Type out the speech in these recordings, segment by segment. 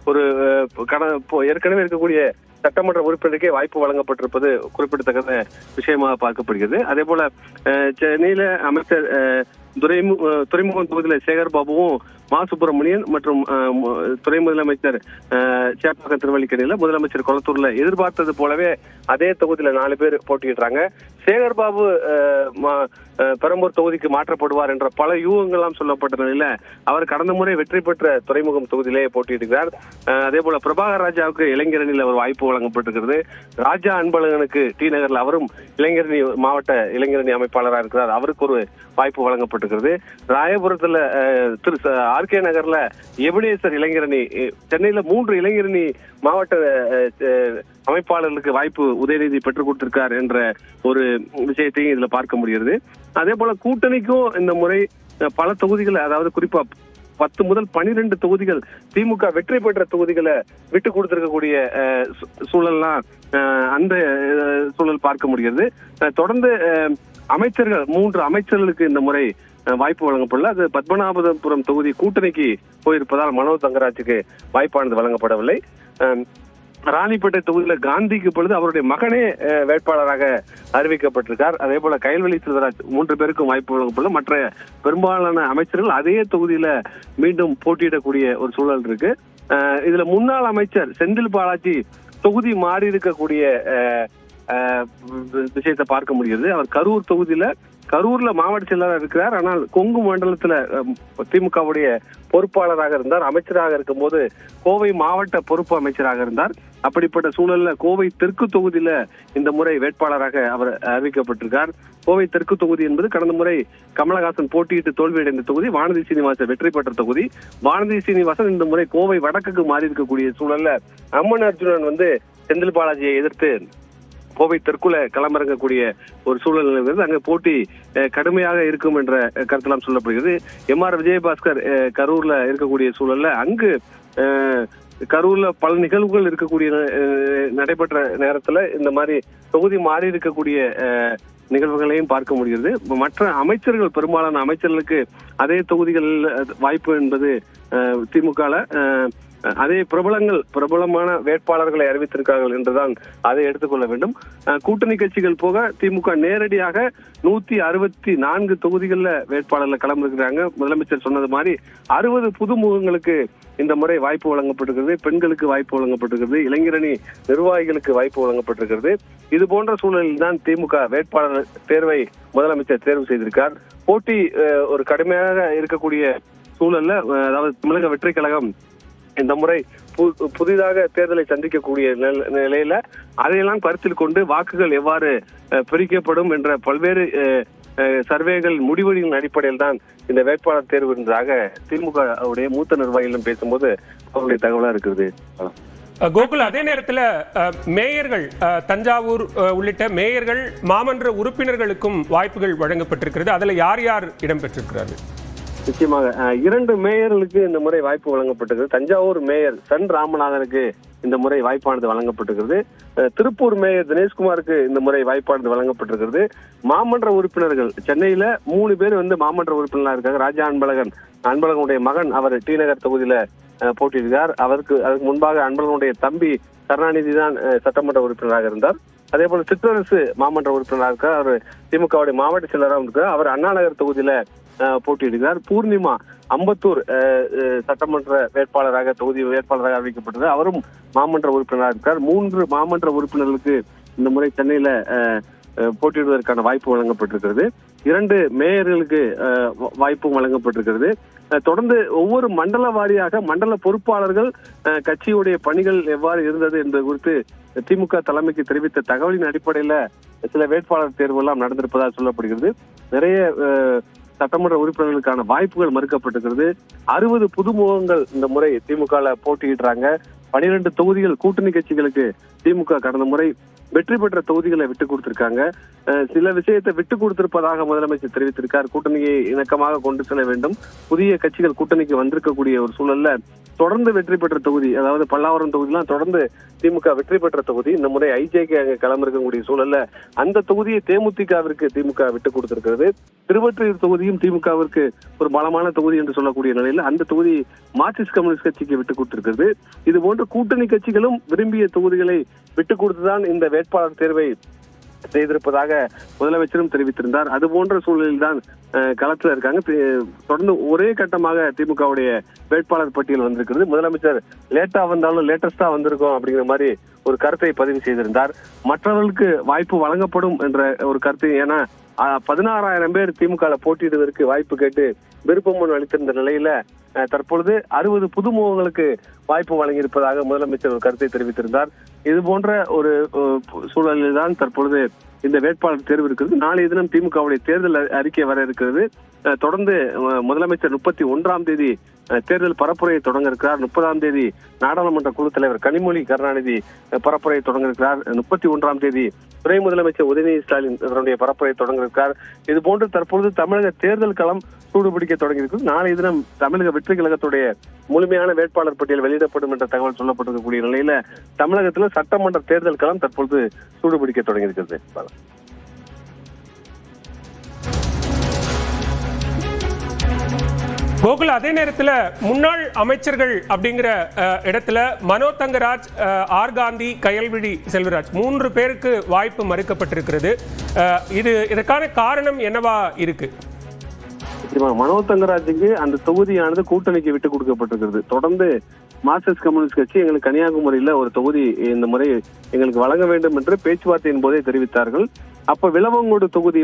ஒரு ஏற்கனவே இருக்கக்கூடிய சட்டமன்ற உறுப்பினருக்கே வாய்ப்பு வழங்கப்பட்டிருப்பது குறிப்பிடத்தக்க விஷயமாக பார்க்கப்படுகிறது. அதே போல சென்னையில அமைச்சர் துறைமுகம் தொகுதியில சேகர் பாபுவும் மா சுப்பிரமணியன் மற்றும் துணை முதலமைச்சர் சேப்பாக்கம் திருவல்லிக்கேணியில முதலமைச்சர் கொளத்தூர்ல எதிர்பார்த்தது போலவே அதே தொகுதியில 4 பேர் போட்டியிடுறாங்க. சேகர் பாபு பெரம்பூர் தொகுதிக்கு மாற்றப்படுவார் என்ற பல யூகங்கள்லாம் சொல்லப்பட்ட நிலையில அவர் கடந்த முறை வெற்றி பெற்ற துறைமுகம் தொகுதியிலேயே போட்டியிடுகிறார். அதே போல பிரபாகர் ராஜாவுக்கு இளைஞரணியில் அவர் வாய்ப்பு வழங்கப்பட்டிருக்கிறது. ராஜா அன்பழகனுக்கு டி நகர்ல அவரும் இளைஞரணி மாவட்ட இளைஞரணி அமைப்பாளராக இருக்கிறார், அவருக்கு ஒரு வாய்ப்பு வழங்கப்பட்டிருக்கிறது. ராயபுரத்துல திரு ஆர்கே நகர்ல எபினேசர் இளைஞரணி, சென்னையில 3 இளைஞரணி மாவட்ட அமைப்பாளர்களுக்கு வாய்ப்பு உதயநிதி பெற்றுக் கொடுத்திருக்கார் என்ற ஒரு விஷயத்தையும் இதுல பார்க்க முடிகிறது. அதே போல கூட்டணிக்கும் இந்த முறை பல தொகுதிகள், அதாவது குறிப்பா 10 முதல் 12 தொகுதிகள் திமுக வெற்றி பெற்ற தொகுதிகளை விட்டு கொடுத்திருக்கக்கூடிய சூழல்லாம் அந்த சூழல் பார்க்க முடிகிறது. தொடர்ந்து அமைச்சர்கள் 3 அமைச்சர்களுக்கு இந்த முறை வாய்ப்பு வழங்கப்படல. அது பத்மநாபபுரம் தொகுதி கூட்டணிக்கு போயிருப்பதால் மனோஜ் தங்கராஜுக்கு வாய்ப்பானது வழங்கப்படவில்லை. ராணிப்பேட்டை தொகுதியில காந்திக்கு பொழுது அவருடைய மகனே வேட்பாளராக அறிவிக்கப்பட்டிருக்கார். அதே போல கயல்வெளி செல்வராஜ் 3 பேருக்கும் வாய்ப்பு வழங்கப்படும். மற்ற பெரும்பாலான அமைச்சர்கள் அதே தொகுதியில மீண்டும் போட்டியிடக்கூடிய ஒரு சூழல் இருக்கு. இதுல முன்னாள் அமைச்சர் செந்தில் பாலாஜி தொகுதி மாறி இருக்கக்கூடிய விஷயத்தை பார்க்க முடிகிறது. அவர் கரூர் தொகுதியில கரூர்ல மாவட்ட செயலாளர் இருக்கிறார். ஆனால் கொங்கு மண்டலத்துல திமுகவுடைய பொறுப்பாளராக இருந்தார். அமைச்சராக இருக்கும் போது கோவை மாவட்ட பொறுப்பு அமைச்சராக இருந்தார். அப்படிப்பட்ட சூழல்ல கோவை தெற்கு தொகுதியில இந்த முறை வேட்பாளராக அவர் அறிவிக்கப்பட்டிருக்கார். கோவை தெற்கு தொகுதி என்பது கடந்த முறை கமலஹாசன் போட்டியிட்டு தோல்வியடைந்த தொகுதி. வானதி சீனிவாசன் வெற்றி பெற்ற தொகுதி. வானதி சீனிவாசன் இந்த முறை கோவை வடக்குக்கு மாறி இருக்கக்கூடிய சூழல்ல அம்மன் அர்ஜுனன் செந்தில் பாலாஜியை எதிர்த்து கோவை தெற்குல களமிறங்கக்கூடிய ஒரு சூழல் நிலவுகிறது. அங்க போட்டி கடுமையாக இருக்கும் என்ற கருத்தெல்லாம் சொல்லப்படுகிறது. MR விஜயபாஸ்கர் கரூர்ல இருக்கக்கூடிய சூழல்ல அங்கு கரூர்ல பல நிகழ்வுகள் இருக்கக்கூடிய நடைபெற்ற நேரத்துல இந்த மாதிரி தொகுதி மாறி இருக்கக்கூடிய நிகழ்வுகளையும் பார்க்க முடிகிறது. மற்ற அமைச்சர்கள், பெரும்பாலான அமைச்சர்களுக்கு அதே தொகுதிகளில் வாய்ப்பு என்பது திமுகல அதே பிரபலமான வேட்பாளர்களை அறிவித்திருக்கார்கள் என்றுதான் அதை எடுத்துக்கொள்ள வேண்டும். கூட்டணி கட்சிகள் போக திமுக நேரடியாக 164 தொகுதிகளில் வேட்பாளர்கள் களமிருக்கிறாங்க. முதலமைச்சர் சொன்னது மாதிரி 60 புதுமுகங்களுக்கு இந்த முறை வாய்ப்பு வழங்கப்பட்டிருக்கிறது. பெண்களுக்கு வாய்ப்பு வழங்கப்பட்டிருக்கிறது. இளைஞரணி நிர்வாகிகளுக்கு வாய்ப்பு வழங்கப்பட்டிருக்கிறது. இது போன்ற சூழலில் தான் திமுக வேட்பாளர் தேர்வை முதலமைச்சர் தேர்வு செய்திருக்கார். போட்டி ஒரு கடுமையாக இருக்கக்கூடிய சூழல்ல, அதாவது தமிழக வெற்றி கழகம் இந்த முறை புதிதாக தேர்தலை சந்திக்கக்கூடிய நிலையில அதையெல்லாம் கருத்தில் கொண்டு வாக்குகள் எவ்வாறு பிரிக்கப்படும் என்ற பல்வேறு சர்வேகள் முடிவுகளின் அடிப்படையில் தான் இந்த வேட்பாளர் தேர்வு என்றாக திமுக மூத்த நிர்வாகிகளும் பேசும்போது அவருடைய தகவலா இருக்குது. கோகுல், அதே நேரத்தில் மேயர்கள், தஞ்சாவூர் உள்ளிட்ட மேயர்கள், மாமன்ற உறுப்பினர்களுக்கும் வாய்ப்புகள் வழங்கப்பட்டிருக்கிறது. அதுல யார் யார் இடம்பெற்றிருக்கிறார்கள்? நிச்சயமாக 2 மேயர்களுக்கு இந்த முறை வாய்ப்பு வழங்கப்பட்டிருக்கிறது. தஞ்சாவூர் மேயர் சன் ராமநாதனுக்கு இந்த முறை வாய்ப்பானது வழங்கப்பட்டிருக்கிறது. திருப்பூர் மேயர் தினேஷ்குமாருக்கு இந்த முறை வாய்ப்பானது வழங்கப்பட்டிருக்கிறது. மாமன்ற உறுப்பினர்கள் சென்னையில 3 பேர் மாமன்ற உறுப்பினராக இருக்காங்க. ராஜா அன்பழகனுடைய மகன் அவர் டி நகர் தொகுதியில போட்டியிடுகிறார். அதுக்கு முன்பாக அன்பழகனுடைய தம்பி கருணாநிதி தான் சட்டமன்ற உறுப்பினராக இருந்தார். அதே போல சிற்றரசு மாமன்ற உறுப்பினராக இருக்கார். அவர் திமுகவுடைய மாவட்ட செயலராக இருக்கார். அவர் அண்ணா நகர் தொகுதியில போட்டியிடுகிறார். பூர்ணிமா அம்பத்தூர் சட்டமன்ற தொகுதி வேட்பாளராக அறிவிக்கப்பட்டது. அவரும் மாமன்ற உறுப்பினராக இருக்கார். 3 மாமன்ற உறுப்பினர்களுக்கு இந்த முறை சென்னையில போட்டியிடுவதற்கான வாய்ப்பு வழங்கப்பட்டிருக்கிறது. 2 மேயர்களுக்கு வாய்ப்பும் வழங்கப்பட்டிருக்கிறது. தொடர்ந்து ஒவ்வொரு மண்டல வாரியாக மண்டல பொறுப்பாளர்கள் கட்சியுடைய பணிகள் எவ்வாறு இருந்தது என்பது குறித்து திமுக தலைமைக்கு தெரிவித்த தகவலின் அடிப்படையில சில வேட்பாளர் தேர்வு எல்லாம் நடந்திருப்பதாக சொல்லப்படுகிறது. நிறைய சட்டமன்ற உறுப்பினர்களுக்கான வாய்ப்புகள் மறுக்கப்பட்டிருக்கிறது. 60 புதுமுகங்கள் இந்த முறை திமுக போட்டியிடுறாங்க. 12 தொகுதிகள் கூட்டணி கட்சிகளுக்கு திமுக கடந்த முறை வெற்றி பெற்ற தொகுதிகளை விட்டு கொடுத்திருக்காங்க. சில விஷயத்தை விட்டு கொடுத்திருப்பதாக முதலமைச்சர் தெரிவித்திருக்கார். கூட்டணியை இணக்கமாக கொண்டு செல்ல வேண்டும். புதிய கட்சிகள் கூட்டணிக்கு வந்திருக்கக்கூடிய ஒரு சூழல்ல தொடர்ந்து வெற்றி பெற்ற தொகுதி, அதாவது பல்லாவரம் தொகுதியெல்லாம் தொடர்ந்து திமுக வெற்றி பெற்ற தொகுதி. இந்த முறை ஐஜேகே அங்க களமிருக்கக்கூடிய சூழல்ல அந்த தொகுதியை தேமுதிகவிற்கு திமுக விட்டு கொடுத்திருக்கிறது. திருவொற்றியூர் தொகுதியும் திமுகவிற்கு ஒரு பலமான தொகுதி என்று சொல்லக்கூடிய நிலையில் அந்த தொகுதி மார்க்சிஸ்ட் கம்யூனிஸ்ட் கட்சிக்கு விட்டு கொடுத்திருக்கிறது. இது போன்ற கூட்டணி கட்சிகளும் விரும்பிய தொகுதிகளை விட்டுக் கொடுத்துதான் இந்த வேட்பாளர் தேர்வை செய்திருப்பதாக முதலமைச்சரும் தெரிவித்திருந்தார். அது போன்ற சூழலில் தான் களத்தில் இருக்காங்க. தொடர்ந்து ஒரே கட்டமாக திமுகவுடைய வேட்பாளர் பட்டியல் வந்திருக்கிறது. முதலமைச்சர் லேட்டா வந்தாலும் லேட்டஸ்டா வந்திருக்கும் அப்படிங்கிற மாதிரி ஒரு கருத்தை பதிவு செய்திருந்தார். மற்றவர்களுக்கு வாய்ப்பு வழங்கப்படும் என்ற ஒரு கருத்து, ஏன்னா 16,000 பேர் திமுக போட்டியிடுவதற்கு வாய்ப்பு கேட்டு விருப்பம் அளித்திருந்த நிலையில தற்பொழுது 60 புதுமுகங்களுக்கு வாய்ப்பு வழங்கியிருப்பதாக முதலமைச்சர் ஒரு கருத்தை தெரிவித்திருந்தார். இது போன்ற ஒரு சூழலில் தான் தற்பொழுது இந்த வேட்பாளர் தேர்வு இருக்கிறது. நாளைய தினம் திமுகவுடைய தேர்தல் அறிக்கை வர இருக்கிறது. தொடர்ந்து முதலமைச்சர் 31ஆம் தேதி தேர்தல் பரப்புரையை தொடங்க இருக்கிறார். 30ஆம் தேதி நாடாளுமன்ற குழு தலைவர் கனிமொழி கருணாநிதி பரப்புரையை தொடங்க இருக்கிறார். 31ஆம் தேதி துணை முதலமைச்சர் உதயநிதி ஸ்டாலின் இதனுடைய பரப்புரையை தொடங்க இருக்கிறார். இது போன்று தற்பொழுது தமிழக தேர்தல் களம் சூடுபிடிக்க தொடங்கி இருக்கிறது. நாளைய தினம் தமிழக வெற்றி கழகத்துடைய முழுமையான வேட்பாளர் பட்டியல் வெளியிடப்படும் என்ற தகவல் சொல்லப்பட்டிருக்கக்கூடிய நிலையில தமிழகத்தில் சட்டமன்ற தேர்தல் களம் தற்பொழுது சூடுபிடிக்க தொடங்கி இருக்கிறது. கோகுல், அதே நேரத்தில் முன்னாள் அமைச்சர்கள் அப்படிங்கிற இடத்துல மனோ தங்கராஜ், ஆர் காந்தி, கயல்விழி செல்வராஜ் 3 பேருக்கு வாய்ப்பு மறுக்கப்பட்டிருக்கிறது. இதற்கான காரணம் என்னவா இருக்கு? மனோ தங்கராஜுக்கு அந்த தொகுதியானது கூட்டணிக்கு விட்டு கொடுக்கப்பட்டிருக்கிறது. தொடர்ந்து மார்க்சிஸ்ட் கம்யூனிஸ்ட் கட்சி எங்களுக்கு கன்னியாகுமரியில ஒரு தொகுதி இந்த முறை எங்களுக்கு வழங்க வேண்டும் என்று பேச்சுவார்த்தையின் போதே தெரிவித்தார்கள். அப்ப விளவங்கோடு தொகுதி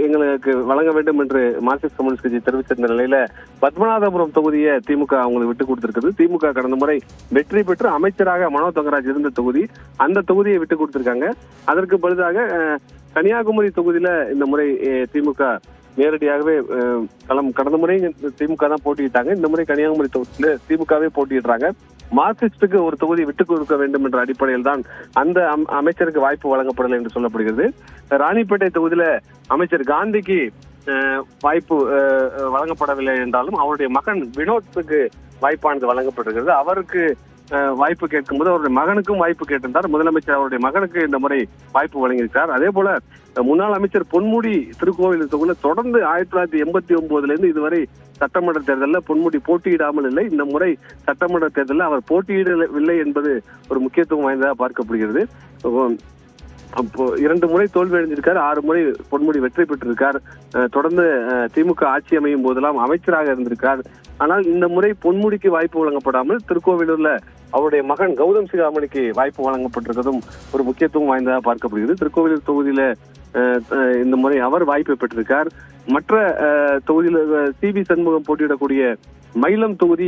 எங்களுக்கு வழங்க வேண்டும் என்று மார்க்சிஸ்ட் கம்யூனிஸ்ட் கட்சி தெரிவித்திருந்த நிலையில பத்மநாபபுரம் தொகுதியை திமுக அவங்களுக்கு விட்டு கொடுத்திருக்கிறது. திமுக கடந்த முறை வெற்றி பெற்று அமைச்சராக மனோ தங்கராஜ் இருந்த தொகுதி, அந்த தொகுதியை விட்டு கொடுத்திருக்காங்க. அதற்கு பதிலாக கன்னியாகுமரி தொகுதியில இந்த முறை திமுக நேரடியாகவே கடந்த முறை திமுக தான் போட்டியிட்டாங்க. இந்த முறை கன்னியாகுமரி தொகுதியில திமுகவே போட்டியிடுறாங்க. மார்க்சிஸ்டுக்கு ஒரு தொகுதி விட்டுக் கொடுக்க வேண்டும் என்ற அடிப்படையில் தான் அந்த அமைச்சருக்கு வாய்ப்பு வழங்கப்படலை என்று சொல்லப்படுகிறது. ராணிப்பேட்டை தொகுதியில அமைச்சர் காந்திக்கு வாய்ப்பு வழங்கப்படவில்லை என்றாலும் அவருடைய மகன் வினோத்துக்கு வாய்ப்பானது வழங்கப்பட்டிருக்கிறது. அவருக்கு வாய்ப்பு கேட்கும்போது அவருடைய மகனுக்கும் வாய்ப்பு கேட்டிருந்தார். முதலமைச்சர் அவருடைய மகனுக்கு இந்த முறை வாய்ப்பு வழங்கியிருக்கிறார். அதே போல முன்னாள் அமைச்சர் பொன்முடி திருக்கோவில் தொகுதியில் தொடர்ந்து 1989 இதுவரை சட்டமன்ற தேர்தலில் பொன்முடி போட்டியிடாமல் இல்லை. இந்த முறை சட்டமன்ற தேர்தலில் அவர் போட்டியிடவில்லை என்பது ஒரு முக்கியத்துவம் வாய்ந்ததாக பார்க்கப்படுகிறது. அப்போ 2 முறை தோல்வி அடைஞ்சிருக்காரு, 6 முறை பொன்முடி வெற்றி பெற்றிருக்கார். தொடர்ந்து திமுக ஆட்சி அமையும் போதெல்லாம் அமைச்சராக இருந்திருக்கார். ஆனால் இந்த முறை பொன்முடிக்கு வாய்ப்பு வழங்கப்படாமல் திருக்கோவிலூர்ல அவருடைய மகன் கௌதம் சிகாமணிக்கு வாய்ப்பு வழங்கப்பட்டிருக்கிறதும் ஒரு முக்கியத்துவம் வாய்ந்ததாக பார்க்கப்படுகிறது. திருக்கோவிலூர் தொகுதியில இந்த முறை அவர் வாய்ப்பு பெற்றிருக்கார். மற்ற தொகுதியில சிபி சண்முகம் போட்டியிடக்கூடிய மயிலம் தொகுதி